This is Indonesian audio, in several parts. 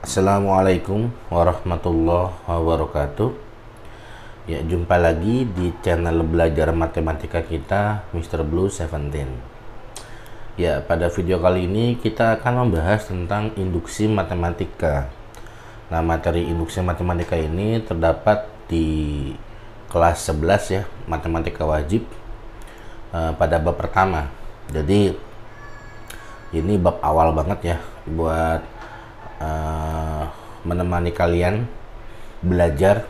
Assalamualaikum warahmatullahi wabarakatuh. Ya, jumpa lagi di channel belajar matematika kita Mr. Blue 17. Ya, pada video kali ini kita akan membahas tentang induksi matematika. Nah, materi induksi matematika ini terdapat di kelas 11 ya, matematika wajib pada bab pertama. Jadi ini bab awal banget ya buat menemani kalian belajar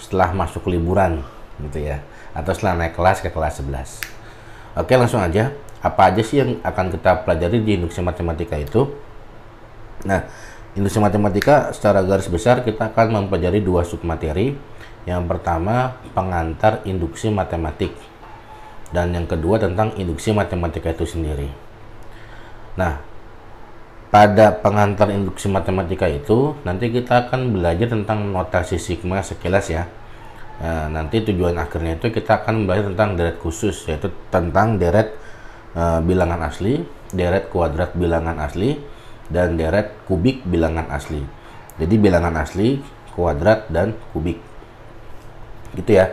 setelah masuk liburan gitu ya, atau setelah naik kelas ke kelas 11. Oke, langsung aja. Apa aja sih yang akan kita pelajari di induksi matematika itu? Nah, induksi matematika secara garis besar kita akan mempelajari dua submateri. Yang pertama pengantar induksi matematik, dan yang kedua tentang induksi matematika itu sendiri. Nah, pada pengantar induksi matematika itu nanti kita akan belajar tentang notasi sigma sekilas ya. Nanti tujuan akhirnya itu kita akan belajar tentang deret khusus, yaitu tentang deret bilangan asli, deret kuadrat bilangan asli, dan deret kubik bilangan asli. Jadi bilangan asli, kuadrat, dan kubik gitu ya.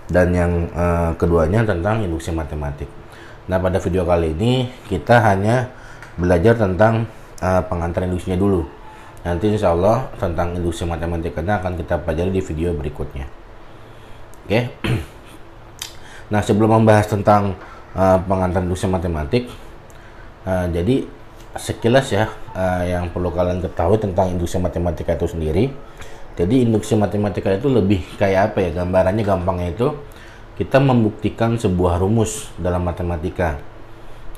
Dan yang keduanya tentang induksi matematik. Nah, pada video kali ini kita hanya belajar tentang pengantar induksinya dulu. Nanti insya Allah tentang induksi matematikanya akan kita pelajari di video berikutnya. Oke. Nah, sebelum membahas tentang pengantar induksi matematik, jadi sekilas ya yang perlu kalian ketahui tentang induksi matematika itu sendiri. Jadi induksi matematika itu lebih kayak apa ya, gambarannya gampangnya itu kita membuktikan sebuah rumus dalam matematika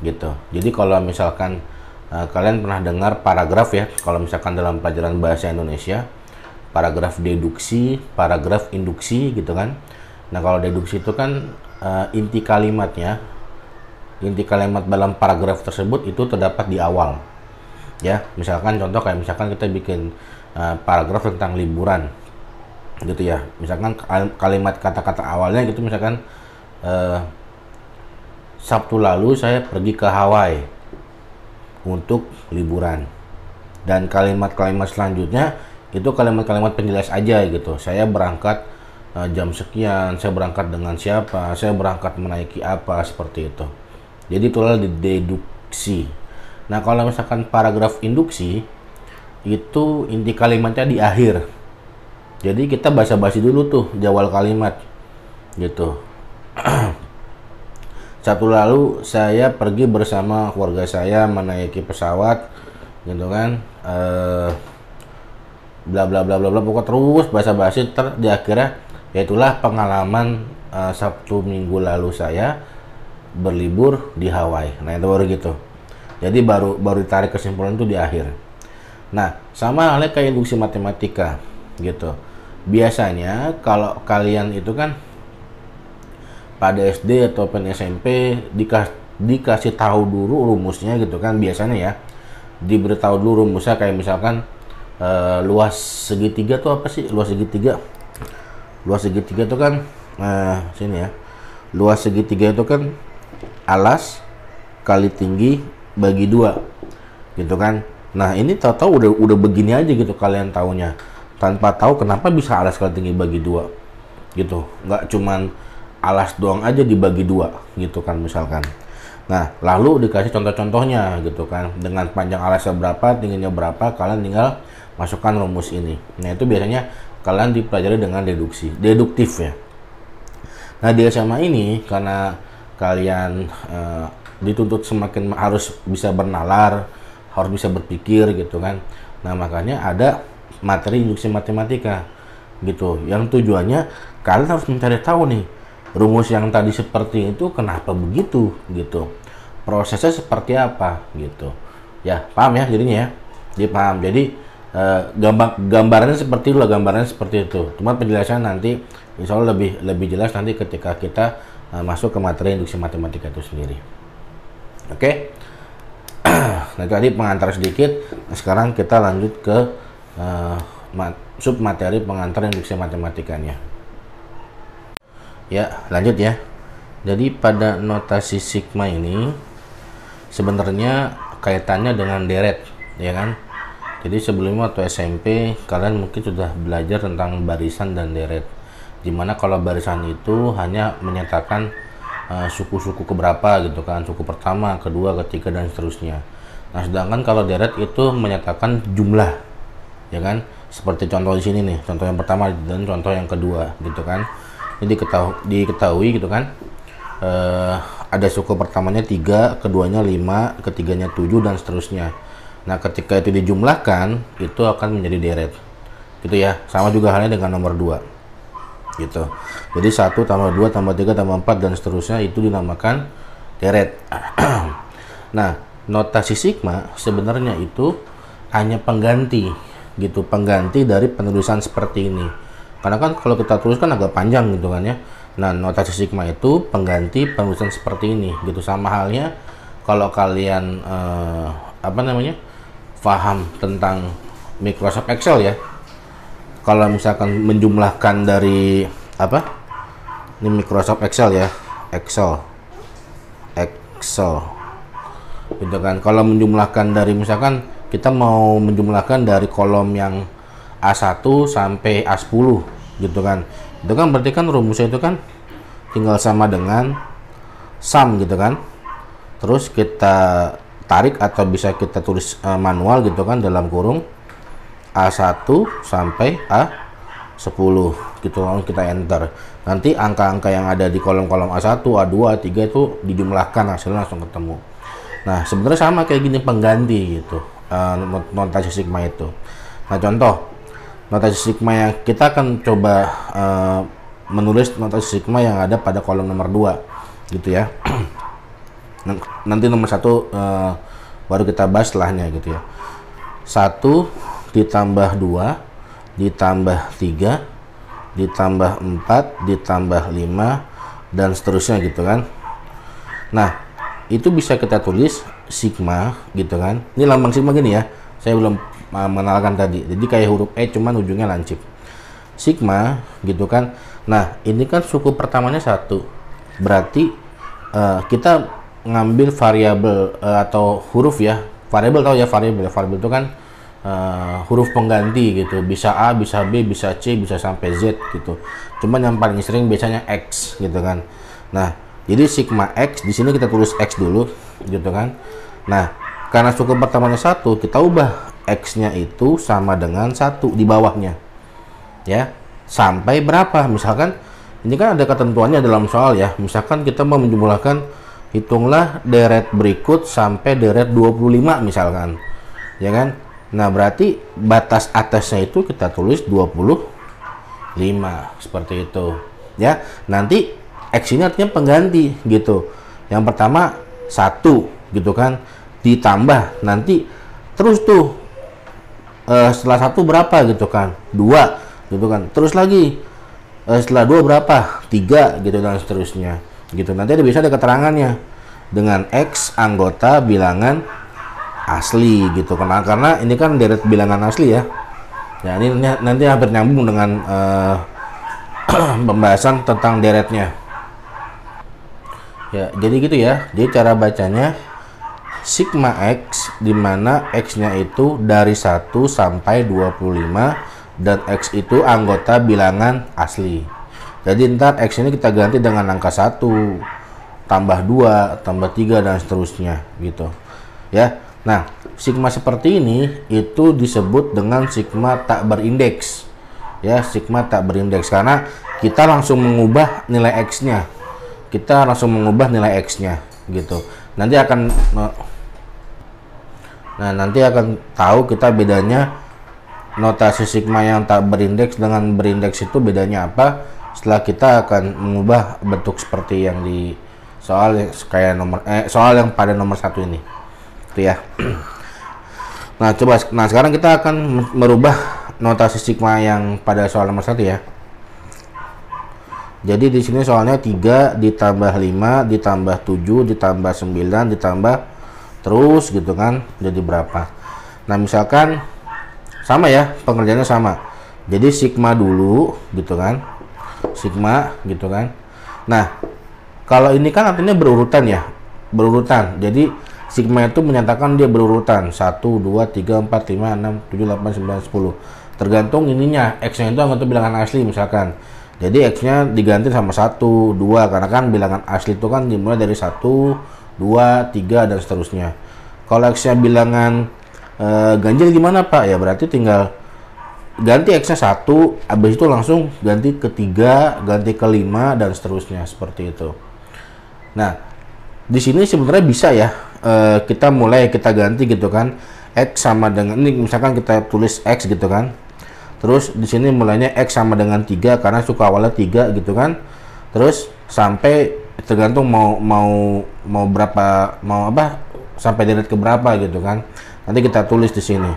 gitu. Jadi kalau misalkan kalian pernah dengar paragraf ya, kalau misalkan dalam pelajaran bahasa Indonesia, paragraf deduksi, paragraf induksi gitu kan. Nah, kalau deduksi itu kan inti kalimat dalam paragraf tersebut itu terdapat di awal ya. Misalkan contoh kayak misalkan kita bikin paragraf tentang liburan gitu ya, misalkan kalimat kata-kata awalnya gitu, misalkan Sabtu lalu saya pergi ke Hawaii untuk liburan, dan kalimat-kalimat selanjutnya itu kalimat-kalimat penjelas aja gitu. Saya berangkat jam sekian, saya berangkat dengan siapa, saya berangkat menaiki apa, seperti itu. Jadi itulah deduksi. Nah, kalau misalkan paragraf induksi itu inti kalimatnya di akhir. Jadi kita basa-basi dulu tuh di awal kalimat gitu. Sabtu lalu saya pergi bersama keluarga saya menaiki pesawat gitu kan, bla bla bla bla bla, pokoknya terus basa-basi di akhirnya yaitulah pengalaman Sabtu minggu lalu saya berlibur di Hawaii. Nah, itu baru gitu. Jadi baru ditarik kesimpulan itu di akhir. Nah, sama halnya kayak induksi matematika gitu. Biasanya kalau kalian itu kan pada SD atau SMP dikasih tahu dulu rumusnya gitu kan, biasanya ya diberitahu dulu rumusnya, kayak misalkan luas segitiga tuh apa sih? Luas segitiga itu kan sini ya, luas segitiga itu kan alas kali tinggi bagi 2 gitu kan. Nah, ini tahu-tahu udah begini aja gitu kalian taunya, tanpa tahu kenapa bisa alas kali tinggi bagi 2 gitu. Nggak cuman alas doang aja dibagi 2 gitu kan misalkan. Nah, lalu dikasih contoh-contohnya gitu kan, dengan panjang alasnya berapa, tingginya berapa, kalian tinggal masukkan rumus ini. Nah, itu biasanya kalian dipelajari dengan deduktif ya. Nah, di SMA ini karena kalian dituntut semakin harus bisa bernalar, harus bisa berpikir gitu kan. Nah, makanya ada materi induksi matematika gitu, yang tujuannya kalian harus mencari tahu nih rumus yang tadi seperti itu kenapa begitu gitu, prosesnya seperti apa gitu ya. Paham ya jadinya ya? Dia paham. Jadi gambarannya seperti itu lah, gambarannya seperti itu. Cuma penjelasan nanti insya Allah lebih jelas nanti ketika kita masuk ke materi induksi matematika itu sendiri. Oke. Nah, tadi pengantar sedikit. Nah, sekarang kita lanjut ke sub materi pengantar induksi matematikanya. Ya, lanjut ya. Jadi pada notasi sigma ini sebenarnya kaitannya dengan deret, ya kan? Jadi sebelumnya waktu SMP kalian mungkin sudah belajar tentang barisan dan deret. Dimana kalau barisan itu hanya menyatakan suku-suku keberapa gitu kan, suku pertama, kedua, ketiga dan seterusnya. Nah, sedangkan kalau deret itu menyatakan jumlah, ya kan? Seperti contoh di sini nih, contoh yang pertama dan contoh yang kedua gitu kan. Jadi diketahui gitu kan. Ada suku pertamanya 3, keduanya 5, ketiganya 7 dan seterusnya. Nah, ketika itu dijumlahkan, itu akan menjadi deret. Gitu ya. Sama juga halnya dengan nomor 2. Gitu. Jadi 1 tambah 2 tambah 3 tambah 4 dan seterusnya itu dinamakan deret. Nah, notasi sigma sebenarnya itu hanya pengganti gitu, pengganti dari penulisan seperti ini. Karena kan kalau kita tulis kan agak panjang gitu kan ya. Nah, notasi sigma itu pengganti penulisan seperti ini gitu. Sama halnya kalau kalian paham tentang Microsoft Excel ya. Kalau misalkan menjumlahkan dari ini Microsoft Excel ya, Excel gitu kan. Kalau menjumlahkan dari misalkan kita mau menjumlahkan dari kolom yang A1 sampai A10 gitu kan. Itu kan berarti kan rumusnya itu kan tinggal sama dengan sum gitu kan. Terus kita tarik atau bisa kita tulis manual gitu kan dalam kurung A1 sampai A10 gitu, lalu kita enter. Nanti angka-angka yang ada di kolom-kolom A1, A2, A3 itu dijumlahkan, hasilnya langsung ketemu. Nah, sebenarnya sama kayak gini pengganti gitu, notasi sigma itu. Nah, contoh notasi sigma yang kita akan coba menulis notasi sigma yang ada pada kolom nomor 2 gitu ya. Nanti nomor 1 baru kita bahas setelahnya gitu ya. 1 ditambah 2 ditambah 3 ditambah 4 ditambah 5 dan seterusnya gitu kan. Nah, itu bisa kita tulis sigma gitu kan. Ini lambang sigma gini ya, saya belum mengenalkan tadi. Jadi kayak huruf E cuman ujungnya lancip, sigma gitu kan. Nah, ini kan suku pertamanya 1, berarti kita ngambil variabel atau huruf ya. Variabel tahu ya, variabel itu kan huruf pengganti gitu, bisa A, bisa B, bisa C, bisa sampai Z gitu. Cuman yang paling sering biasanya X gitu kan. Nah, jadi sigma X di sini kita tulis X dulu gitu kan. Nah, karena suku pertamanya 1, kita ubah X-nya itu sama dengan 1 di bawahnya ya, sampai berapa. Misalkan ini kan ada ketentuannya dalam soal ya. Misalkan kita mau menjumlahkan, hitunglah deret berikut sampai deret 25 misalkan, ya kan. Nah, berarti batas atasnya itu kita tulis 25 seperti itu ya. Nanti X ini artinya pengganti gitu. Yang pertama 1 gitu kan, ditambah nanti terus tuh setelah 1 berapa gitu kan, 2 gitu kan, terus lagi setelah 2 berapa, 3 gitu dan seterusnya gitu. Nanti bisa ada keterangannya dengan X anggota bilangan asli gitu, karena ini kan deret bilangan asli ya. Ya, ini nanti hampir nyambung dengan pembahasan tentang deretnya ya. Jadi gitu ya. Jadi cara bacanya sigma X, dimana X-nya itu dari 1 sampai 25 dan X itu anggota bilangan asli. Jadi ntar X ini kita ganti dengan angka 1, tambah 2, tambah 3 dan seterusnya gitu ya. Nah, sigma seperti ini itu disebut dengan sigma tak berindeks ya, sigma tak berindeks karena kita langsung mengubah nilai X-nya. Kita langsung mengubah nilai X-nya gitu. Nanti akan tahu kita bedanya notasi sigma yang tak berindeks dengan berindeks itu bedanya apa setelah kita akan mengubah bentuk seperti yang di soal kayak soal yang pada nomor 1 ini. Itu ya. Nah, sekarang kita akan merubah notasi sigma yang pada soal nomor 1 ya. Jadi di sini soalnya 3 ditambah 5 ditambah 7 ditambah 9 ditambah terus gitu kan, jadi berapa. Nah, misalkan sama ya, pengerjaannya sama. Jadi sigma dulu gitu kan, sigma gitu kan. Nah, kalau ini kan artinya berurutan ya, berurutan. Jadi sigma itu menyatakan dia berurutan 1, 2, 3, 4, 5, 6, 7, 8, 9, 10. Tergantung ininya, X-nya itu anggota bilangan asli misalkan. Jadi X-nya diganti sama 1, 2, karena kan bilangan asli itu kan dimulai dari 1, 2, 3, dan seterusnya. Kalau X-nya bilangan ganjil gimana Pak? Ya berarti tinggal ganti X-nya 1, habis itu langsung ganti ke 3, ganti ke 5, dan seterusnya, seperti itu. Nah, di sini sebenarnya bisa ya, kita ganti gitu kan. X sama dengan, ini misalkan kita tulis X gitu kan. Terus di sini mulainya X sama dengan 3 karena suku awalnya 3 gitu kan. Terus sampai tergantung mau berapa, mau apa, sampai deret ke berapa gitu kan. Nanti kita tulis di sini.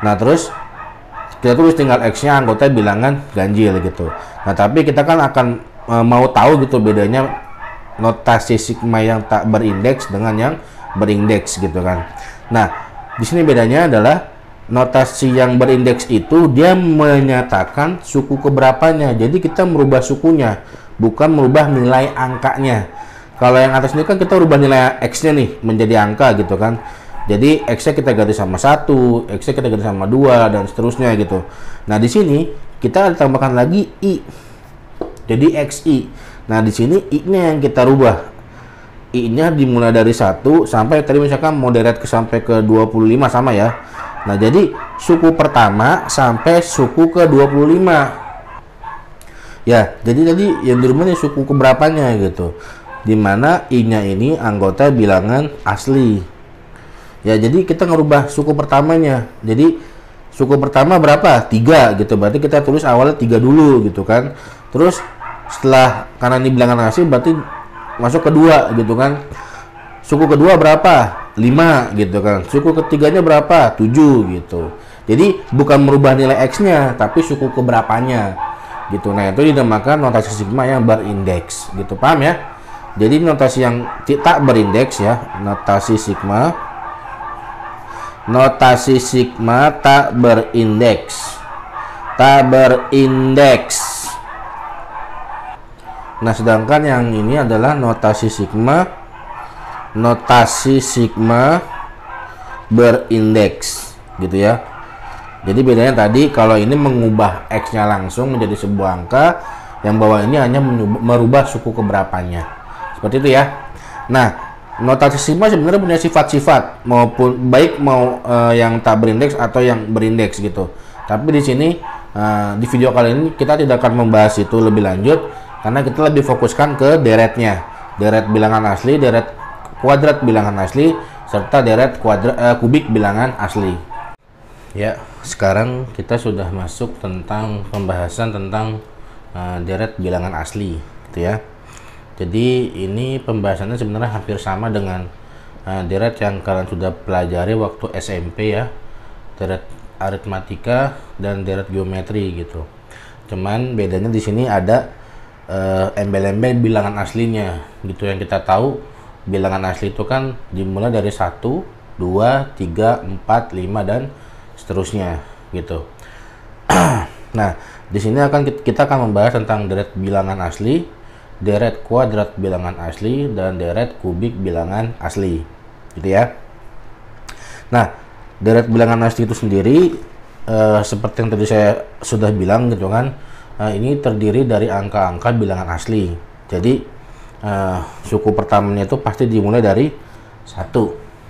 Nah, terus kita tulis tinggal X-nya anggota bilangan ganjil gitu. Nah, tapi kita kan akan mau tahu gitu bedanya notasi sigma yang tak berindeks dengan yang berindeks gitu kan. Nah, di sini bedanya adalah notasi yang berindeks itu dia menyatakan suku keberapanya. Jadi kita merubah sukunya, bukan merubah nilai angkanya. Kalau yang atas ini kan kita rubah nilai X-nya nih menjadi angka gitu kan. Jadi X-nya kita ganti sama 1, X-nya kita ganti sama 2, dan seterusnya gitu. Nah, di sini kita tambahkan lagi I. Jadi XI. Nah, di sini I-nya yang kita rubah. I-nya dimulai dari 1 sampai tadi misalkan mau deret sampai ke 25 sama ya. Nah, jadi suku pertama sampai suku ke 25. Ya, jadi tadi yang dirubah nih suku keberapanya gitu. Dimana I-nya ini anggota bilangan asli. Ya, jadi kita ngerubah suku pertamanya. Jadi suku pertama berapa? 3 gitu. Berarti kita tulis awalnya 3 dulu gitu kan. Terus setelah, karena ini bilangan asli berarti masuk ke 2 gitu kan. Suku kedua berapa? 5 gitu kan. Suku ketiganya berapa? 7 gitu. Jadi bukan merubah nilai X-nya, tapi suku keberapanya gitu. Nah, itu dinamakan notasi sigma yang berindeks gitu. Paham ya? Jadi notasi yang tak berindeks ya, notasi sigma tak berindeks. Nah, sedangkan yang ini adalah notasi sigma berindeks gitu ya. Jadi bedanya tadi kalau ini mengubah X-nya langsung menjadi sebuah angka, yang bawah ini hanya merubah suku keberapanya. Seperti itu ya. Nah, notasi sigma sebenarnya punya sifat-sifat, maupun baik yang tak berindeks atau yang berindeks gitu. Tapi di sini di video kali ini kita tidak akan membahas itu lebih lanjut, karena kita lebih fokuskan ke deretnya, deret bilangan asli, deret kuadrat bilangan asli, serta deret kubik bilangan asli. Ya, sekarang kita sudah masuk tentang pembahasan tentang deret bilangan asli, gitu ya. Jadi ini pembahasannya sebenarnya hampir sama dengan deret yang kalian sudah pelajari waktu SMP ya, deret aritmatika dan deret geometri gitu. Cuman bedanya di sini ada embel-embel bilangan aslinya gitu. Yang kita tahu bilangan asli itu kan dimulai dari 1, 2, 3, 4, 5, dan seterusnya gitu. Nah, di sini kita akan membahas tentang deret bilangan asli, deret kuadrat bilangan asli, dan deret kubik bilangan asli gitu ya. Nah, deret bilangan asli itu sendiri seperti yang tadi saya sudah bilang gitu kan, ini terdiri dari angka-angka bilangan asli. Jadi suku pertamanya itu pasti dimulai dari 1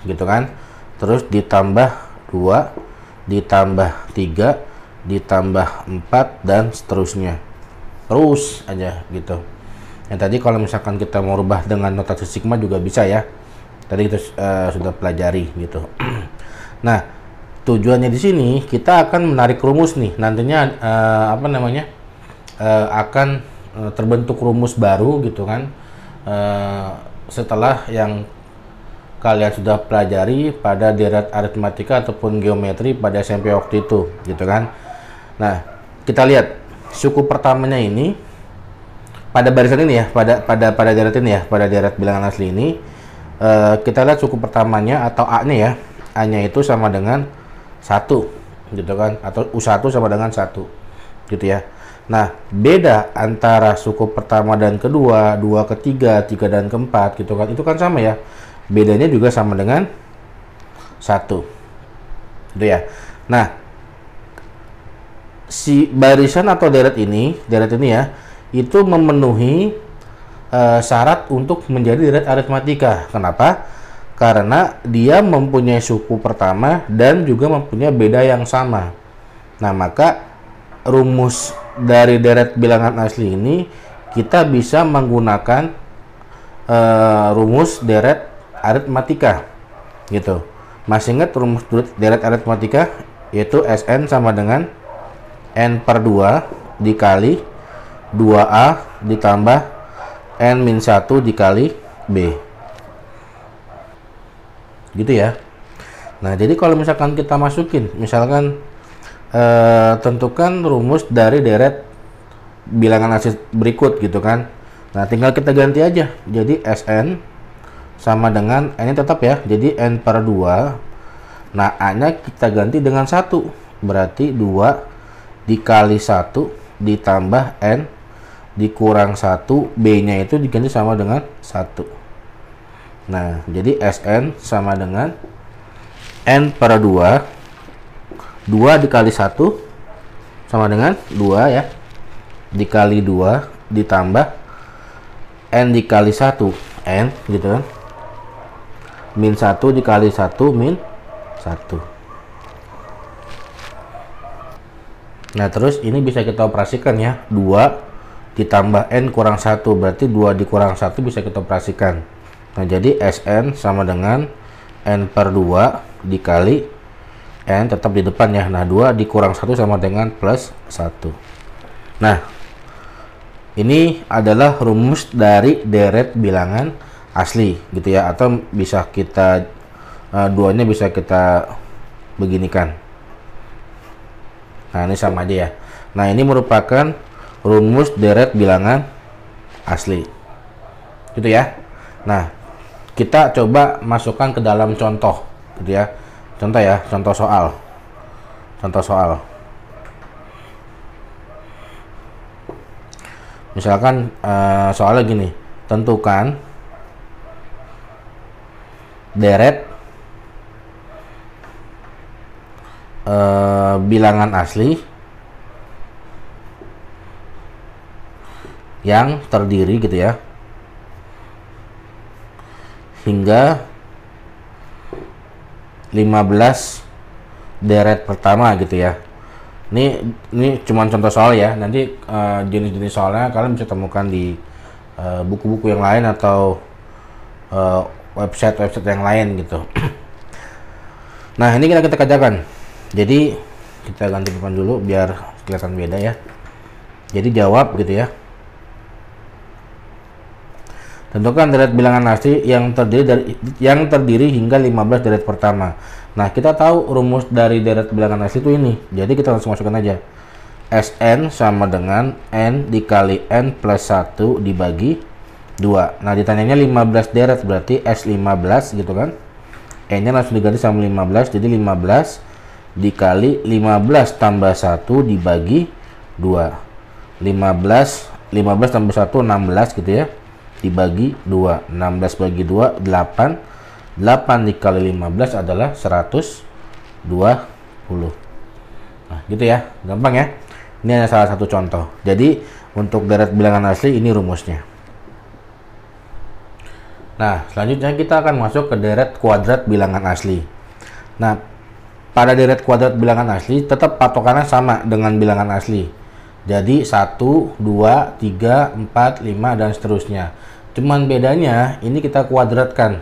gitu kan, terus ditambah 2, ditambah 3, ditambah 4, dan seterusnya, terus aja gitu. Yang tadi kalau misalkan kita mau rubah dengan notasi sigma juga bisa ya, tadi kita sudah pelajari gitu. Nah, tujuannya di sini kita akan menarik rumus nih, nantinya akan terbentuk rumus baru gitu kan, setelah yang kalian sudah pelajari pada deret aritmatika ataupun geometri pada SMP waktu itu gitu kan. Nah, kita lihat suku pertamanya ini pada barisan ini ya, pada deret ini ya, pada deret bilangan asli ini, kita lihat suku pertamanya atau A-nya ya, A-nya itu sama dengan 1 gitu kan, atau U1 sama dengan 1 gitu ya. Nah, beda antara suku pertama dan kedua, 2 ke 3, 3 dan ke 4 gitu kan, itu kan sama ya. bedanya juga sama dengan 1. Gitu ya. Nah, si barisan atau deret ini ya, itu memenuhi syarat untuk menjadi deret aritmatika. Kenapa? Karena dia mempunyai suku pertama dan juga mempunyai beda yang sama. Nah, maka rumus dari deret bilangan asli ini kita bisa menggunakan rumus deret aritmatika gitu. Masih ingat rumus deret aritmatika, yaitu Sn sama dengan n per 2 dikali 2a ditambah n-1 dikali b. Gitu ya. Nah, jadi kalau misalkan kita masukin, misalkan tentukan rumus dari deret bilangan asli berikut gitu kan. Nah, tinggal kita ganti aja. Jadi Sn sama dengan n tetap ya. Jadi n per 2. Nah, a-nya kita ganti dengan 1. Berarti 2 dikali 1 ditambah n dikurang 1, b-nya itu diganti sama dengan 1. Nah, jadi Sn sama dengan n per 2. 2 dikali 1 sama dengan 2 ya. Dikali 2 ditambah n dikali 1 n gitu kan. Min 1 dikali 1 min 1. Nah, terus ini bisa kita operasikan ya. 2 ditambah n kurang 1 berarti 2 dikurang 1 bisa kita operasikan. Nah, jadi Sn sama dengan n per 2 dikali n tetap di depan ya. Nah, 2 dikurang 1 sama dengan plus 1. Nah, ini adalah rumus dari deret bilangan asli gitu ya, atau bisa kita duanya bisa kita beginikan. Nah, ini sama aja ya. Nah, ini merupakan rumus deret bilangan asli gitu ya. Nah, kita coba masukkan ke dalam contoh gitu ya. Contoh ya, contoh soal. Misalkan soalnya gini, tentukan deret bilangan asli yang terdiri gitu ya hingga 15 deret pertama gitu ya. Ini cuma contoh soal ya. Nanti jenis-jenis soalnya kalian bisa temukan di buku-buku yang lain atau website yang lain gitu. Nah, ini kita kerjakan. Jadi kita ganti papan dulu biar kelihatan beda ya. Jadi jawab gitu ya. Tentukan deret bilangan asli yang terdiri hingga 15 deret pertama. Nah, kita tahu rumus dari deret bilangan asli itu ini. Jadi kita langsung masukkan aja. Sn sama dengan n dikali n plus 1 dibagi 2. Nah, ditanyanya 15 deret berarti S15 gitu kan. N-nya langsung diganti sama 15, jadi 15 dikali 15 tambah 1 dibagi 2. 15 tambah 1 16 gitu ya. Dibagi 2, 16 bagi 2 8. 8 dikali 15 adalah 120. Nah, gitu ya, gampang ya. Ini hanya salah satu contoh. Jadi untuk deret bilangan asli ini rumusnya. Nah, selanjutnya kita akan masuk ke deret kuadrat bilangan asli. Nah, pada deret kuadrat bilangan asli tetap patokannya sama dengan bilangan asli. Jadi 1, 2, 3, 4, 5 dan seterusnya. Cuman bedanya ini kita kuadratkan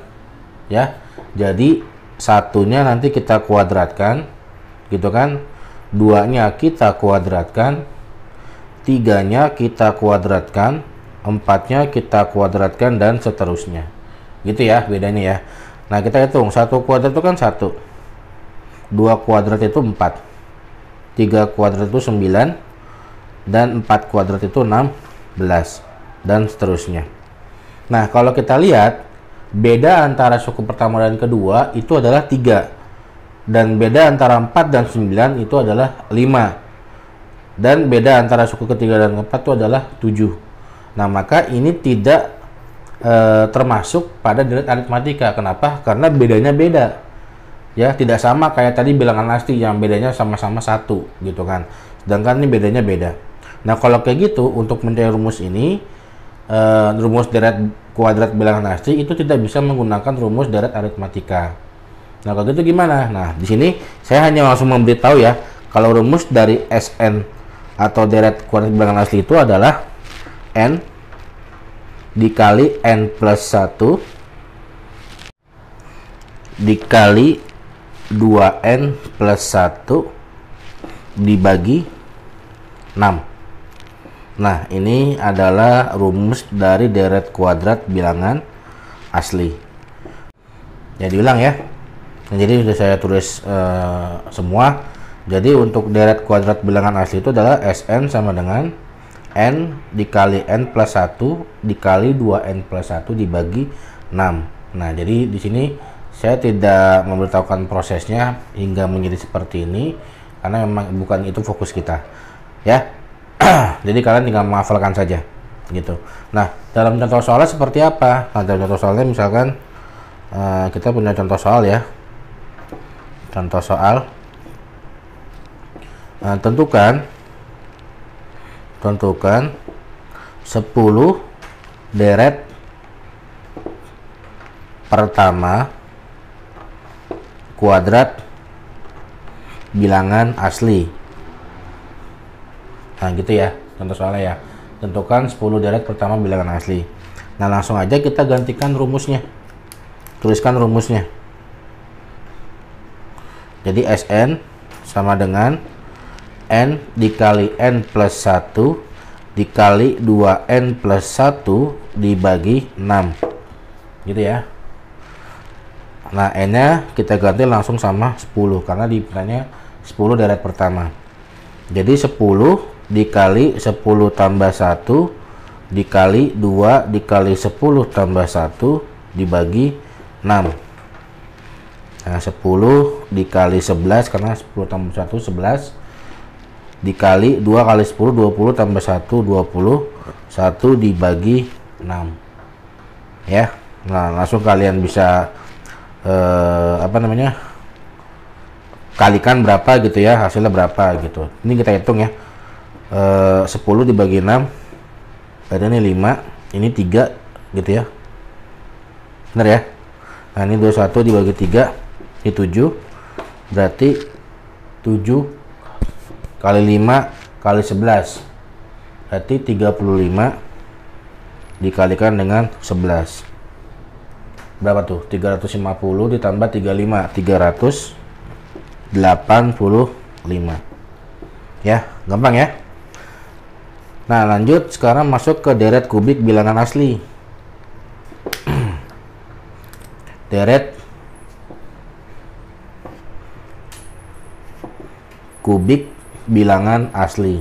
ya. Jadi satunya nanti kita kuadratkan gitu kan. 2-nya kita kuadratkan, 3-nya kita kuadratkan, 4-nya kita kuadratkan dan seterusnya. Gitu ya bedanya ya. Nah, kita hitung 1 kuadrat itu kan 1. 2 kuadrat itu 4. 3 kuadrat itu 9 dan 4 kuadrat itu 16 dan seterusnya. Nah, kalau kita lihat beda antara suku pertama dan kedua itu adalah 3 dan beda antara 4 dan 9 itu adalah 5 dan beda antara suku ketiga dan keempat itu adalah 7. Nah, maka ini tidak termasuk pada deret aritmatika. Kenapa? Karena bedanya beda. Ya, tidak sama kayak tadi bilangan asli yang bedanya sama-sama 1 gitu kan. Sedangkan ini bedanya beda. Nah, kalau kayak gitu untuk mencari rumus ini, rumus deret kuadrat bilangan asli itu tidak bisa menggunakan rumus deret aritmatika. Nah, kalau gitu gimana? Nah, di sini saya hanya langsung memberitahu ya, kalau rumus dari Sn atau deret kuadrat bilangan asli itu adalah n dikali n plus 1 dikali 2n plus 1 dibagi 6. Nah, ini adalah rumus dari deret kuadrat bilangan asli. Ya, diulang ya. Nah, jadi sudah saya tulis semua. Jadi untuk deret kuadrat bilangan asli itu adalah Sn sama dengan n dikali n plus 1 dikali 2n plus 1 dibagi 6. Nah, jadi di sini saya tidak memberitahukan prosesnya hingga menjadi seperti ini karena memang bukan itu fokus kita ya. Jadi kalian tinggal menghafalkan saja gitu. Nah, dalam contoh soalnya seperti apa? Nah, dalam contoh soalnya misalkan kita punya contoh soal ya. Contoh soal, tentukan 10 deret pertama kuadrat bilangan asli. Nah, gitu ya contoh soalnya ya. Tentukan 10 deret pertama bilangan asli. Nah, langsung aja kita gantikan rumusnya. Tuliskan rumusnya. Jadi Sn sama dengan n dikali n plus 1 dikali 2n plus 1 dibagi 6. Gitu ya. Nah, n-nya kita ganti langsung sama 10 karena di pertanyaannya 10 deret pertama. Jadi 10 dikali 10 tambah 1 dikali 2 dikali 10 tambah 1 dibagi 6. Nah, 10 dikali 11 karena 10 tambah 1 11 dikali 2 kali 10 20 tambah 1 20 1 dibagi 6 ya. Nah, langsung kalian bisa kalikan berapa gitu ya, hasilnya berapa gitu. Ini kita hitung ya. 10 dibagi 6 ada ini 5, ini 3 gitu ya. Benar ya? Nah, ini 21 dibagi 3 ini 7, berarti 7 kali 5 kali 11 berarti 35 dikalikan dengan 11 berapa tuh? 350 ditambah 35 385 ya, gampang ya. Nah, lanjut sekarang masuk ke deret kubik bilangan asli. Deret kubik bilangan asli.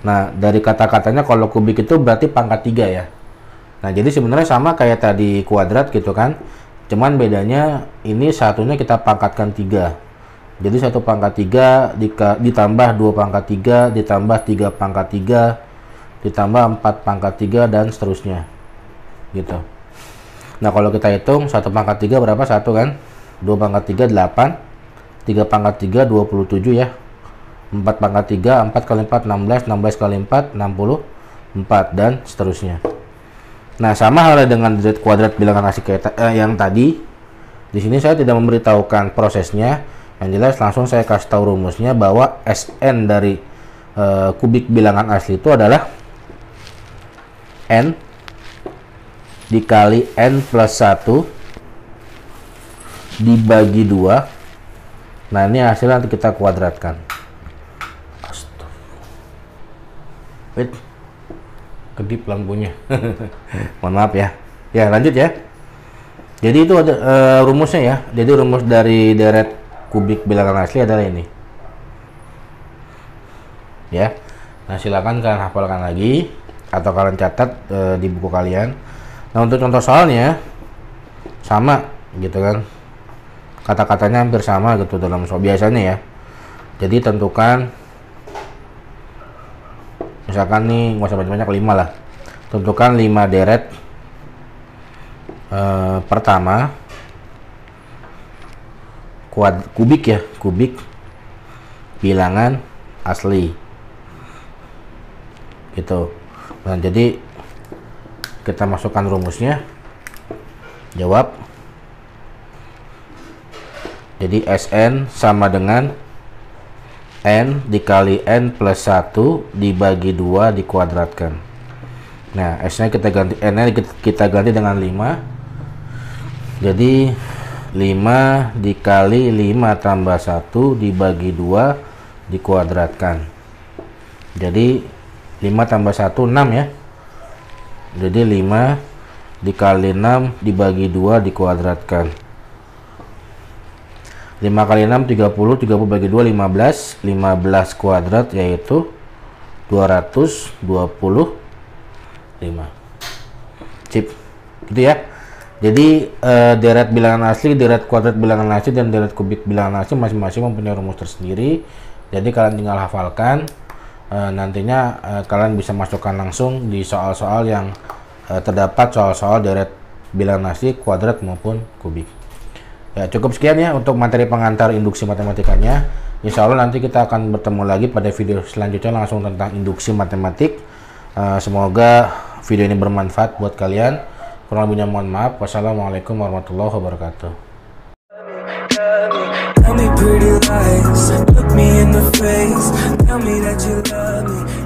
Nah, dari kata-katanya kalau kubik itu berarti pangkat 3 ya. Nah, jadi sebenarnya sama kayak tadi kuadrat gitu kan. Cuman bedanya ini satunya kita pangkatkan 3. Jadi 1 pangkat 3 ditambah 2 pangkat 3 ditambah 3 pangkat 3 ditambah 4 pangkat 3 dan seterusnya. Gitu. Nah, kalau kita hitung 1 pangkat 3 berapa? 1 kan? 2 pangkat 3 8, 3 pangkat 3 27 ya. 4 pangkat 3 4 kali 4 16, 16 kali 4 64 dan seterusnya. Nah, sama halnya dengan deret kuadrat bilangan asli yang tadi. Di sini saya tidak memberitahukan prosesnya. Yang jelas langsung saya kasih tahu rumusnya bahwa Sn dari kubik bilangan asli itu adalah n dikali n plus 1 dibagi 2. Nah, ini hasilnya nanti kita kuadratkan. Wait, kedip lampunya. Mohon maaf ya. Ya, lanjut ya. Jadi itu ada rumusnya ya. Jadi rumus dari deret kubik bilangan asli adalah ini. Ya. Nah, silakan kalian hafalkan lagi atau kalian catat di buku kalian. Nah, untuk contoh soalnya sama gitu kan. Kata-katanya hampir sama gitu dalam soal biasanya ya. Jadi tentukan misalkan nih nggak usah banyak-banyak 5 lah. tentukan 5 deret. Pertama kubik ya, kubik bilangan asli gitu. Nah, jadi kita masukkan rumusnya, jawab. Jadi Sn sama dengan N dikali N plus 1 dibagi 2 dikuadratkan. Nah, S-nya kita ganti, N-nya kita ganti dengan 5. Jadi 5 dikali 5 tambah 1 dibagi 2 dikuadratkan. Jadi 5 tambah 1 6 ya. Jadi 5 dikali 6 dibagi 2 dikuadratkan. 5 kali 6 30, 30 bagi 2 15, 15 kuadrat yaitu 225. Sip. Gitu ya. Jadi deret bilangan asli, deret kuadrat bilangan asli, dan deret kubik bilangan asli masing-masing mempunyai rumus tersendiri. Jadi kalian tinggal hafalkan. Nantinya kalian bisa masukkan langsung di soal-soal yang terdapat soal-soal deret bilangan asli, kuadrat maupun kubik. Ya, cukup sekian ya untuk materi pengantar induksi matematikanya. Insya Allah nanti kita akan bertemu lagi pada video selanjutnya langsung tentang induksi matematik. Semoga video ini bermanfaat buat kalian. Kurang lebihnya mohon maaf. Wassalamualaikum warahmatullahi wabarakatuh. Tell me pretty lies, look me in the face, tell me that you love me.